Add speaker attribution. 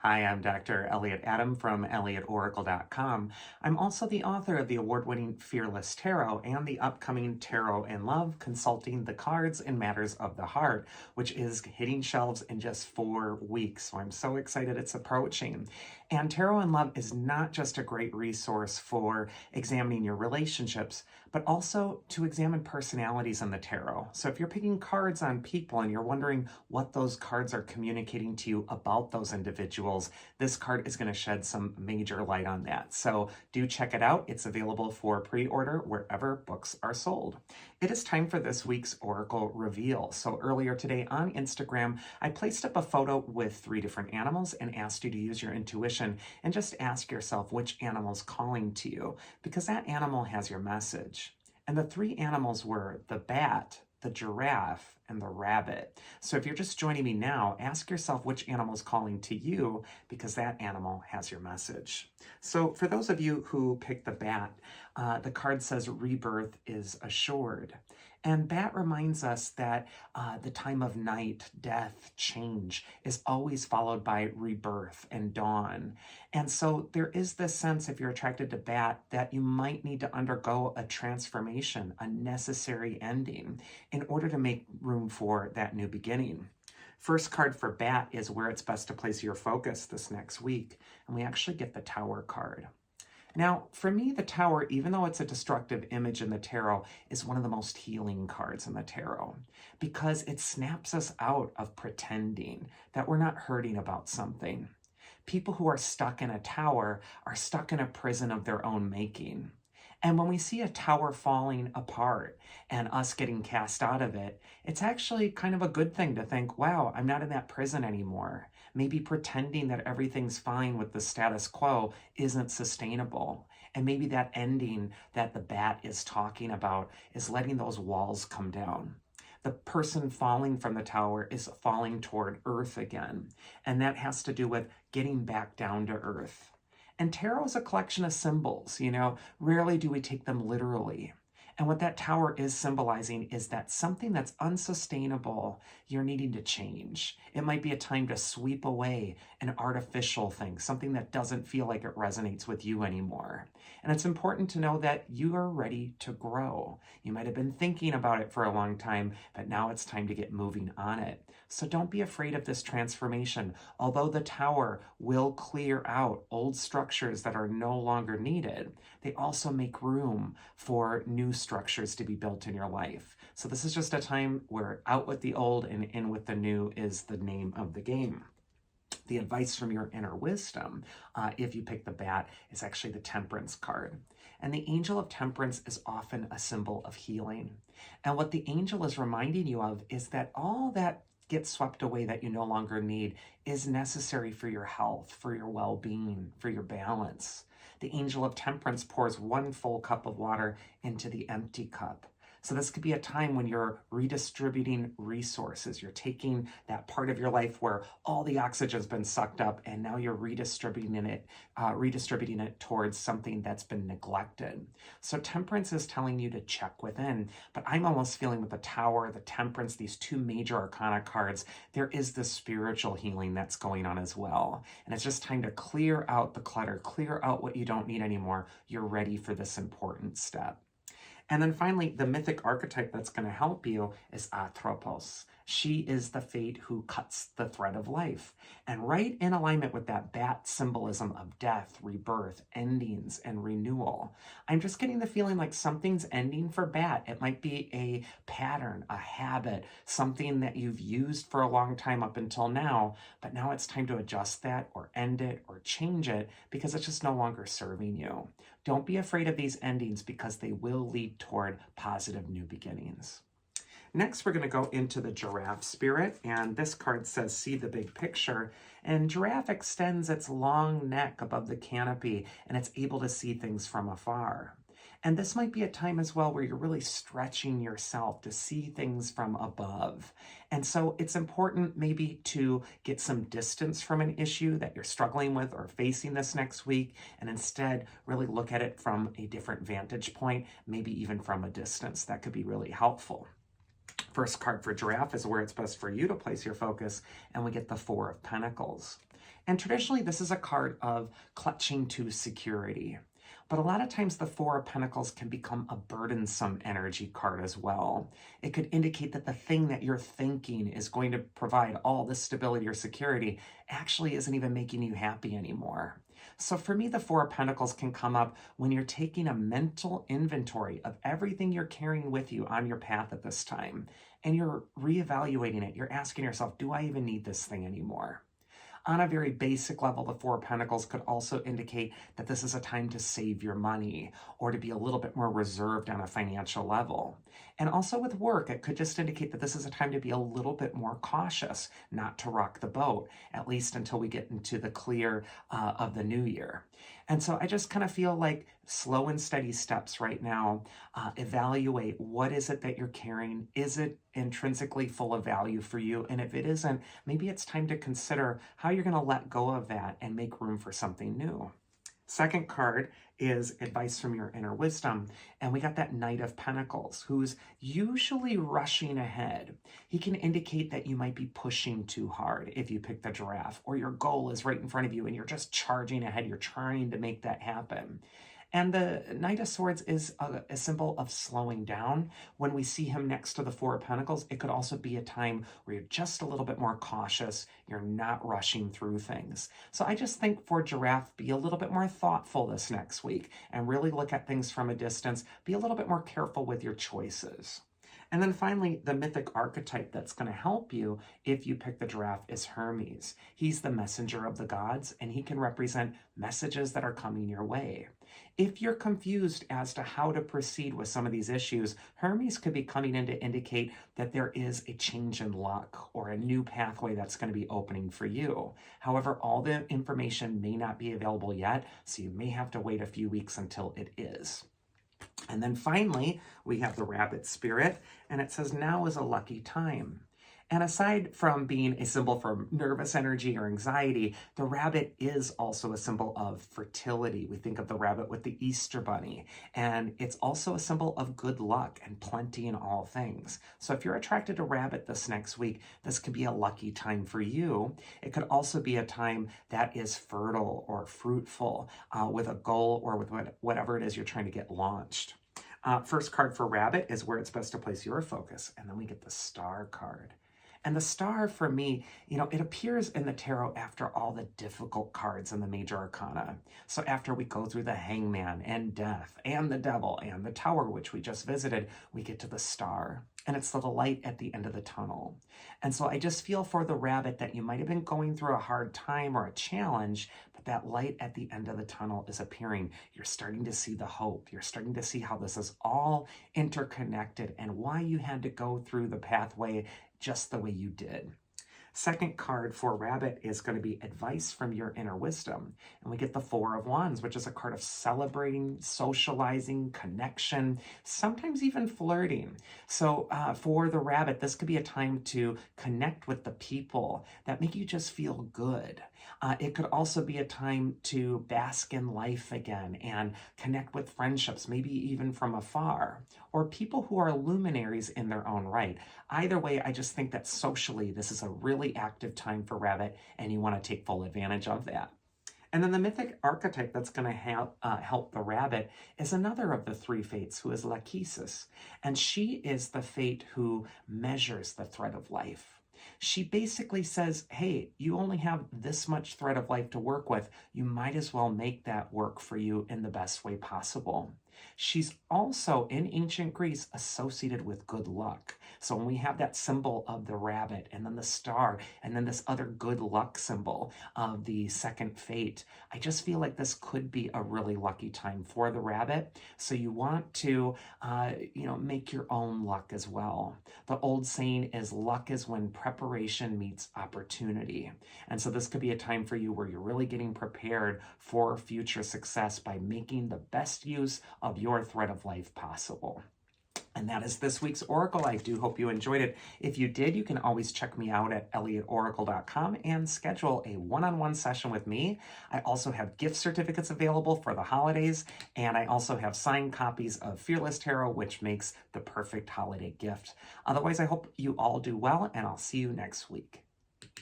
Speaker 1: Hi, I'm Dr. Elliot Adam from ElliotOracle.com. I'm also the author of the award-winning Fearless Tarot and the upcoming Tarot in Love, Consulting the Cards in Matters of the Heart, which is hitting shelves in just 4 weeks. So I'm so excited it's approaching. And Tarot in Love is not just a great resource for examining your relationships, but also to examine personalities in the tarot. So if you're picking cards on people and you're wondering what those cards are communicating to you about those individuals, this card is going to shed some major light on that. So do check it out. It's available for pre-order wherever books are sold. It is time for this week's Oracle reveal. So earlier today on Instagram, I placed up a photo with 3 different animals and asked you to use your intuition and just ask yourself which animal's calling to you, because that animal has your message. And the 3 animals were the bat, the giraffe, and the rabbit. So if you're just joining me now, ask yourself which animal is calling to you, because that animal has your message. So for those of you who picked the bat, the card says rebirth is assured. And bat reminds us that the time of night, death, change is always followed by rebirth and dawn. And so there is this sense, if you're attracted to bat, that you might need to undergo a transformation, a necessary ending, in order to make room for that new beginning. First card for bat is where it's best to place your focus this next week. And we actually get the Tower card. Now, for me, the Tower, even though it's a destructive image in the tarot, is one of the most healing cards in the tarot, because it snaps us out of pretending that we're not hurting about something. People who are stuck in a tower are stuck in a prison of their own making. And when we see a tower falling apart and us getting cast out of it, it's actually kind of a good thing to think, wow, I'm not in that prison anymore. Maybe pretending that everything's fine with the status quo isn't sustainable. And maybe that ending that the bat is talking about is letting those walls come down. The person falling from the tower is falling toward earth again. And that has to do with getting back down to earth. And tarot is a collection of symbols, rarely do we take them literally. And what that tower is symbolizing is that something that's unsustainable, you're needing to change. It might be a time to sweep away an artificial thing, something that doesn't feel like it resonates with you anymore. And it's important to know that you are ready to grow. You might have been thinking about it for a long time, but now it's time to get moving on it. So don't be afraid of this transformation. Although the tower will clear out old structures that are no longer needed, they also make room for new structures to be built in your life. So this is just a time where out with the old and in with the new is the name of the game. The advice from your inner wisdom, if you pick the bat, is actually the Temperance card. And the angel of temperance is often a symbol of healing. And what the angel is reminding you of is that all that gets swept away that you no longer need is necessary for your health, for your well-being, for your balance. The angel of temperance pours 1 full cup of water into the empty cup. So this could be a time when you're redistributing resources. You're taking that part of your life where all the oxygen's been sucked up, and now you're redistributing it towards something that's been neglected. So temperance is telling you to check within, but I'm almost feeling with the Tower, the Temperance, these 2 major arcana cards, there is this spiritual healing that's going on as well. And it's just time to clear out the clutter, clear out what you don't need anymore. You're ready for this important step. And then finally, the mythic archetype that's going to help you is Anthropos. She is the fate who cuts the thread of life. And right in alignment with that bat symbolism of death, rebirth, endings, and renewal, I'm just getting the feeling like something's ending for bat. It might be a pattern, a habit, something that you've used for a long time up until now, but now it's time to adjust that or end it or change it because it's just no longer serving you. Don't be afraid of these endings because they will lead toward positive new beginnings. Next, we're going to go into the Giraffe spirit, and this card says, see the big picture. And Giraffe extends its long neck above the canopy, and it's able to see things from afar. And this might be a time as well where you're really stretching yourself to see things from above. And so it's important maybe to get some distance from an issue that you're struggling with or facing this next week, and instead really look at it from a different vantage point, maybe even from a distance. That could be really helpful. First card for Giraffe is where it's best for you to place your focus, and we get the 4 of Pentacles. And traditionally, this is a card of clutching to security. But a lot of times the Four of Pentacles can become a burdensome energy card as well. It could indicate that the thing that you're thinking is going to provide all this stability or security actually isn't even making you happy anymore. So for me, the Four of Pentacles can come up when you're taking a mental inventory of everything you're carrying with you on your path at this time, and you're reevaluating it. You're asking yourself, do I even need this thing anymore? On a very basic level, the Four of Pentacles could also indicate that this is a time to save your money or to be a little bit more reserved on a financial level. And also with work, it could just indicate that this is a time to be a little bit more cautious, not to rock the boat, at least until we get into the clear of the new year. And so I just kind of feel like slow and steady steps right now. Evaluate, what is it that you're carrying? Is it intrinsically full of value for you? And if it isn't, maybe it's time to consider how you're going to let go of that and make room for something new. Second card is advice from your inner wisdom. And we got that Knight of Pentacles, who's usually rushing ahead. He can indicate that you might be pushing too hard if you pick the Giraffe, or your goal is right in front of you and you're just charging ahead. You're trying to make that happen. And the Knight of Swords is a symbol of slowing down. When we see him next to the Four of Pentacles, it could also be a time where you're just a little bit more cautious. You're not rushing through things. So I just think for Giraffe, be a little bit more thoughtful this next week and really look at things from a distance. Be a little bit more careful with your choices. And then finally, the mythic archetype that's going to help you if you pick the Giraffe is Hermes. He's the messenger of the gods, and he can represent messages that are coming your way. If you're confused as to how to proceed with some of these issues, Hermes could be coming in to indicate that there is a change in luck or a new pathway that's going to be opening for you. However, all the information may not be available yet, so you may have to wait a few weeks until it is. And then finally, we have the rabbit spirit, and it says now is a lucky time. And aside from being a symbol for nervous energy or anxiety, the rabbit is also a symbol of fertility. We think of the rabbit with the Easter bunny, and it's also a symbol of good luck and plenty in all things. So if you're attracted to rabbit this next week, this could be a lucky time for you. It could also be a time that is fertile or fruitful with a goal or with whatever it is you're trying to get launched. First card for rabbit is where it's best to place your focus, and then we get the star card. And the star, for me, it appears in the tarot after all the difficult cards in the major arcana. So after we go through the hangman and death and the devil and the tower, which we just visited, we get to the star. And it's the light at the end of the tunnel. And so I just feel for the rabbit that you might have been going through a hard time or a challenge, but that light at the end of the tunnel is appearing. You're starting to see the hope. You're starting to see how this is all interconnected and why you had to go through the pathway just the way you did. Second card for rabbit is going to be advice from your inner wisdom. And we get the Four of Wands, which is a card of celebrating, socializing, connection, sometimes even flirting. So for the rabbit, this could be a time to connect with the people that make you just feel good. It could also be a time to bask in life again and connect with friendships, maybe even from afar, or people who are luminaries in their own right. Either way, I just think that socially, this is a really active time for rabbit, and you want to take full advantage of that. And then the mythic archetype that's going to help the rabbit is another of the three fates, who is Lachesis. And she is the fate who measures the thread of life. She basically says, hey, you only have this much thread of life to work with. You might as well make that work for you in the best way possible. She's also, in ancient Greece, associated with good luck. So when we have that symbol of the rabbit and then the star and then this other good luck symbol of the second fate, I just feel like this could be a really lucky time for the rabbit. So you want to, make your own luck as well. The old saying is luck is when preparation meets opportunity. And so this could be a time for you where you're really getting prepared for future success by making the best use of your thread of life possible. And that is this week's Oracle. I do hope you enjoyed it. If you did, you can always check me out at elliotoracle.com and schedule a one-on-one session with me. I also have gift certificates available for the holidays, and I also have signed copies of Fearless Tarot, which makes the perfect holiday gift. Otherwise, I hope you all do well, and I'll see you next week.